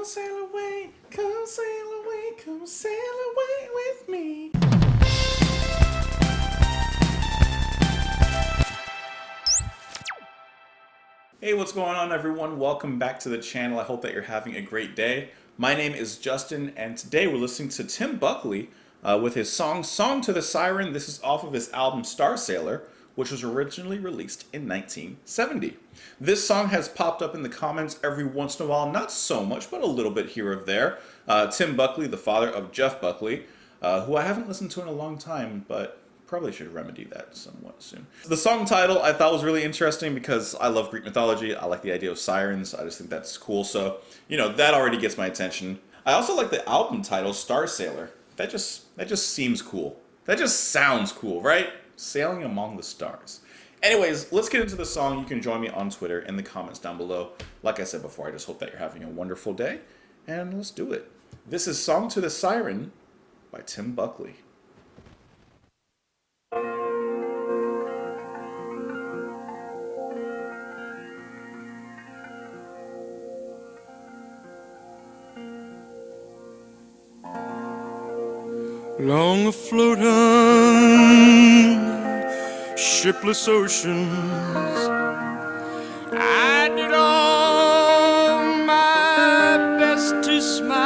sail away, come sail away, come sail away with me. Hey, what's going on, everyone? Welcome back to the channel. I hope that you're having a great day. My name is Justin, and today we're listening to Tim Buckley with his song to the Siren. This is off of his album Star Sailor, which was originally released in 1970. This song has popped up in the comments every once in a while, not so much, but a little bit here or there. Tim Buckley, the father of Jeff Buckley, who I haven't listened to in a long time, but probably should remedy that somewhat soon. The song title I thought was really interesting because I love Greek mythology. I like the idea of sirens. I just think that's cool. So, that already gets my attention. I also like the album title, Star Sailor. That just seems cool. That just sounds cool, right? Sailing among the stars. Anyways, let's get into the song. You can join me on Twitter in the comments down below. Like I said before, I just hope that you're having a wonderful day. And let's do it. This is Song to the Siren by Tim Buckley. Long afloat on shipless oceans, I did all my best to smile,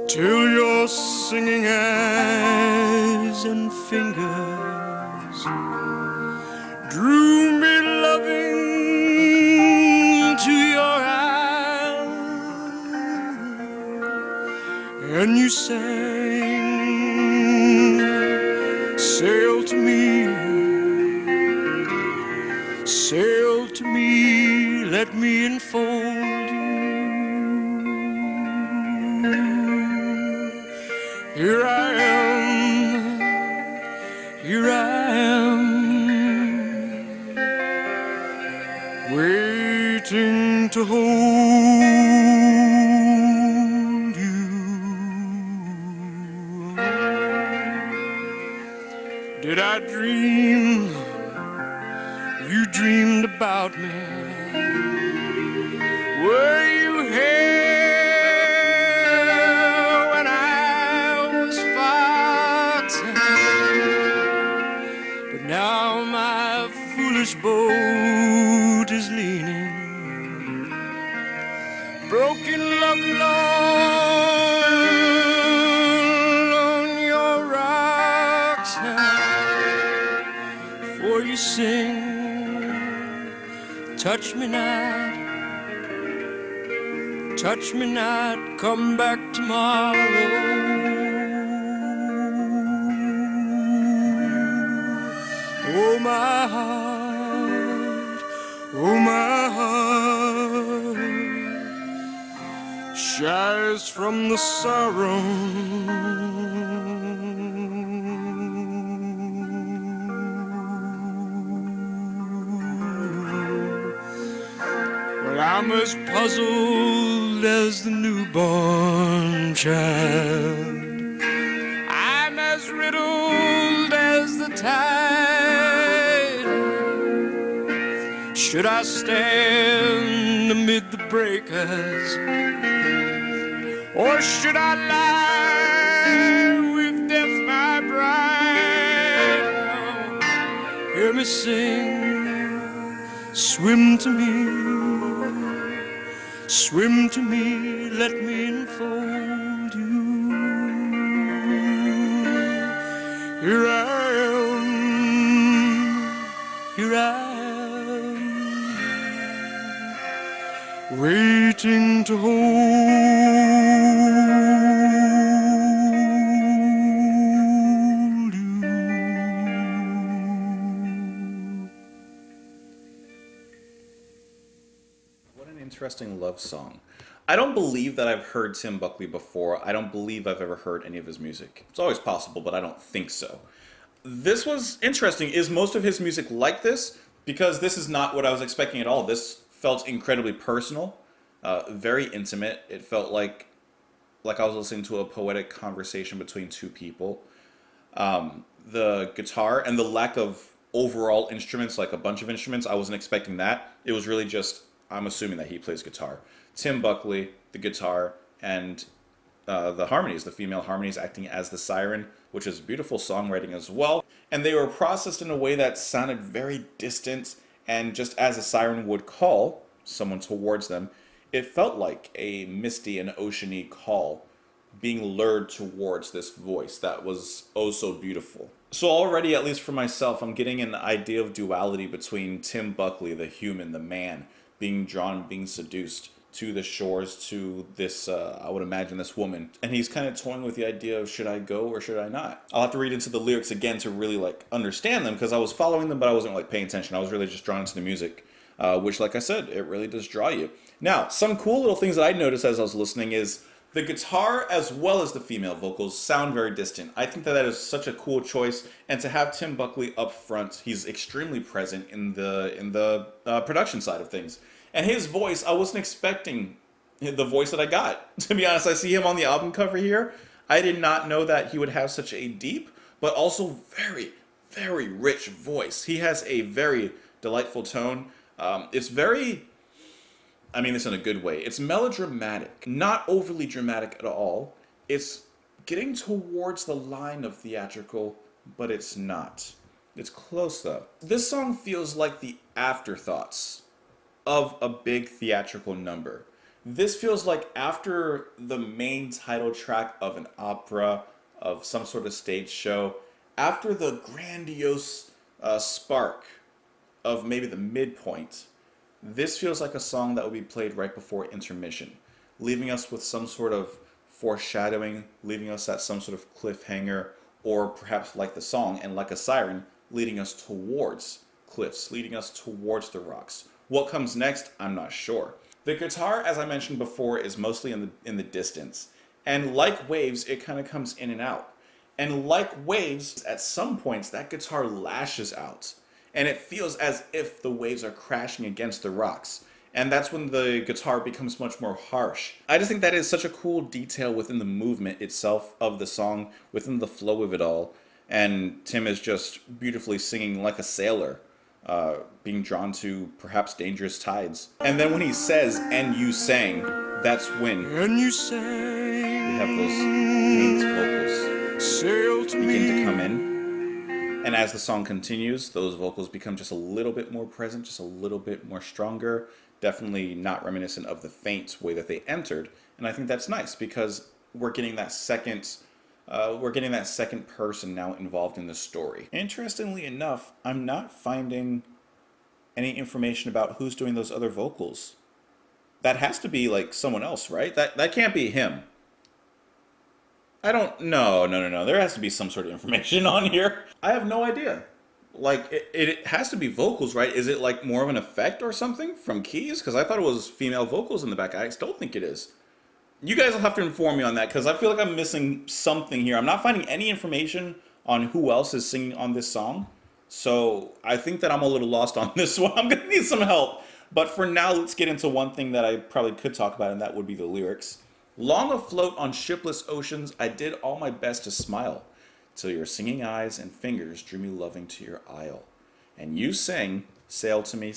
till your singing eyes and fingers drew me loving to your eyes. And you sang, sail to me, let me enfold you. Here I am, waiting to hold. Did I dream you dreamed about me? Were you here when I was fighting? But now my foolish boat is leaning, broken love on your rocks now. For you sing, touch me not, come back tomorrow. Oh my heart shies from the sorrow. I'm as puzzled as the newborn child. I'm as riddled as the tide. Should I stand amid the breakers, or should I lie with death my bride? Hear me sing, swim to me, let me enfold you. Here I am, waiting to hold you. What an interesting love song. I don't believe that I've heard Tim Buckley before. I don't believe I've ever heard any of his music. It's always possible, but I don't think so. This was interesting. Is most of his music like this? Because this is not what I was expecting at all. This felt incredibly personal, very intimate. It felt like I was listening to a poetic conversation between two people. The guitar and the lack of overall instruments, like a bunch of instruments, I wasn't expecting that. It was really just I'm assuming that he plays guitar. Tim Buckley, the guitar, and the harmonies, the female harmonies acting as the siren, which is beautiful songwriting as well. And they were processed in a way that sounded very distant, and just as a siren would call someone towards them, it felt like a misty and oceany call being lured towards this voice that was oh so beautiful. So already, at least for myself, I'm getting an idea of duality between Tim Buckley, the human, the man, being drawn, being seduced to the shores, to this, I would imagine, this woman. And he's kind of toying with the idea of, should I go or should I not? I'll have to read into the lyrics again to really, like, understand them, because I was following them, but I wasn't, like, paying attention. I was really just drawn into the music, which, like I said, it really does draw you. Now, some cool little things that I noticed as I was listening is the guitar as well as the female vocals sound very distant. I think that that is such a cool choice, and to have Tim Buckley up front, he's extremely present in the production side of things. And his voice, I wasn't expecting the voice that I got. To be honest, I see him on the album cover here. I did not know that he would have such a deep, but also very, very rich voice. He has a very delightful tone. It's very, I mean this in a good way. It's melodramatic, not overly dramatic at all. It's getting towards the line of theatrical, but it's not. It's close though. This song feels like the afterthoughts of a big theatrical number. This feels like after the main title track of an opera, of some sort of stage show, after the grandiose spark of maybe the midpoint, this feels like a song that would be played right before intermission, leaving us with some sort of foreshadowing, leaving us at some sort of cliffhanger, or perhaps like the song and like a siren, leading us towards cliffs, leading us towards the rocks. What comes next, I'm not sure. The guitar, as I mentioned before, is mostly in the distance. And like waves, it kind of comes in and out. And like waves, at some points, that guitar lashes out. And it feels as if the waves are crashing against the rocks. And that's when the guitar becomes much more harsh. I just think that is such a cool detail within the movement itself of the song, within the flow of it all. And Tim is just beautifully singing like a sailor, being drawn to perhaps dangerous tides. And then when he says, "and you sang," that's when And you we sang, have those faint vocals sail to begin to me. come in. And as the song continues, those vocals become just a little bit more present, just a little bit more stronger. Definitely not reminiscent of the faint way that they entered. And I think that's nice because we're getting that second person now involved in the story. Interestingly enough, I'm not finding any information about who's doing those other vocals. That has to be like someone else, right? That can't be him. I don't. No. There has to be some sort of information on here. I have no idea. Like, it has to be vocals, right? Is it like more of an effect or something from keys? Because I thought it was female vocals in the back. I still think it is. You guys will have to inform me on that because I feel like I'm missing something here. I'm not finding any information on who else is singing on this song. So I think that I'm a little lost on this one. I'm going to need some help. But for now, let's get into one thing that I probably could talk about, and that would be the lyrics. Long afloat on shipless oceans, I did all my best to smile, till your singing eyes and fingers drew me loving to your isle. And you sang, sail to me,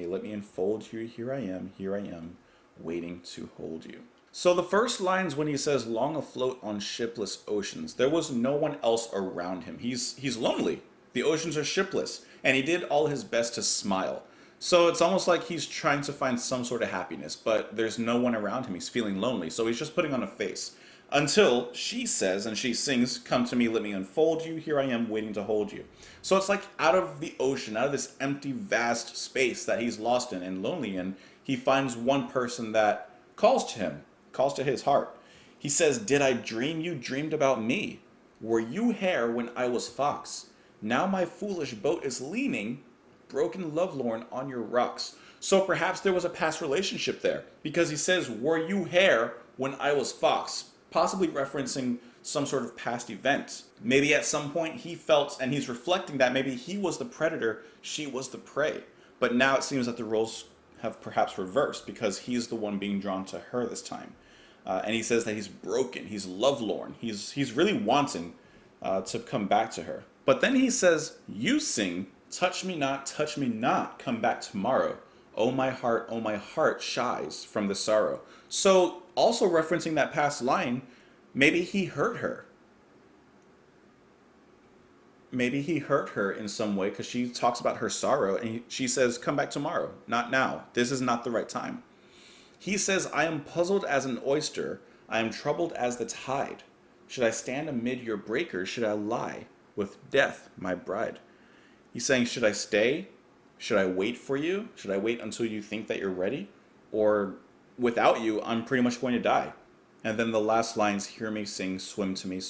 let me enfold you, here I am, waiting to hold you. So the first lines when he says long afloat on shipless oceans, there was no one else around him. He's lonely. The oceans are shipless, and he did all his best to smile. So it's almost like he's trying to find some sort of happiness, but there's no one around him. He's feeling lonely, so he's just putting on a face. Until she says, and she sings, come to me, let me unfold you, here I am waiting to hold you. So it's like out of the ocean, out of this empty, vast space that he's lost in and lonely in, he finds one person that calls to him, calls to his heart. He says, did I dream you dreamed about me? Were you hare when I was fox? Now my foolish boat is leaning, broken lovelorn on your rocks. So perhaps there was a past relationship there, because he says, were you hare when I was fox? Possibly referencing some sort of past event. Maybe at some point he felt, and he's reflecting that maybe he was the predator, she was the prey. But now it seems that the roles have perhaps reversed, because he's the one being drawn to her this time. And he says that he's broken, he's lovelorn, he's really wanting to come back to her. But then he says, you sing, touch me not, come back tomorrow. oh my heart shies from the sorrow. So, also referencing that past line, maybe he hurt her. Maybe he hurt her in some way because she talks about her sorrow and she says, "Come back tomorrow, not now. This is not the right time." He says, "I am puzzled as an oyster. I am troubled as the tide. Should I stand amid your breakers? Should I lie with death, my bride?" He's saying, should I stay? Should I wait for you? Should I wait until you think that you're ready? Or without you, I'm pretty much going to die. And then the last lines, hear me sing, swim to me,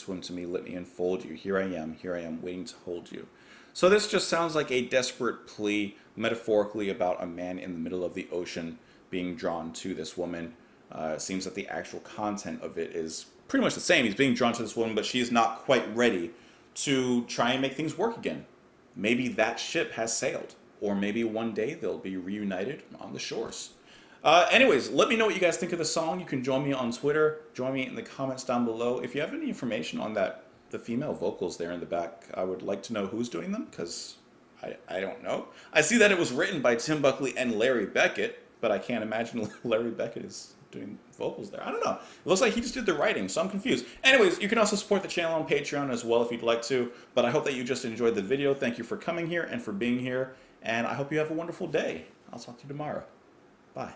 let me enfold you. Here I am, waiting to hold you. So this just sounds like a desperate plea, metaphorically, about a man in the middle of the ocean being drawn to this woman. It seems that the actual content of it is pretty much the same. He's being drawn to this woman, but she is not quite ready to try and make things work again. Maybe that ship has sailed, or maybe one day they'll be reunited on the shores. Anyways, let me know what you guys think of the song. You can join me on Twitter. Join me in the comments down below. If you have any information on the female vocals there in the back, I would like to know who's doing them, because I don't know. I see that it was written by Tim Buckley and Larry Beckett, but I can't imagine Larry Beckett is doing vocals there. I don't know. It looks like he just did the writing, so I'm confused. Anyways, you can also support the channel on Patreon as well if you'd like to, but I hope that you just enjoyed the video. Thank you for coming here and for being here, and I hope you have a wonderful day. I'll talk to you tomorrow. Bye.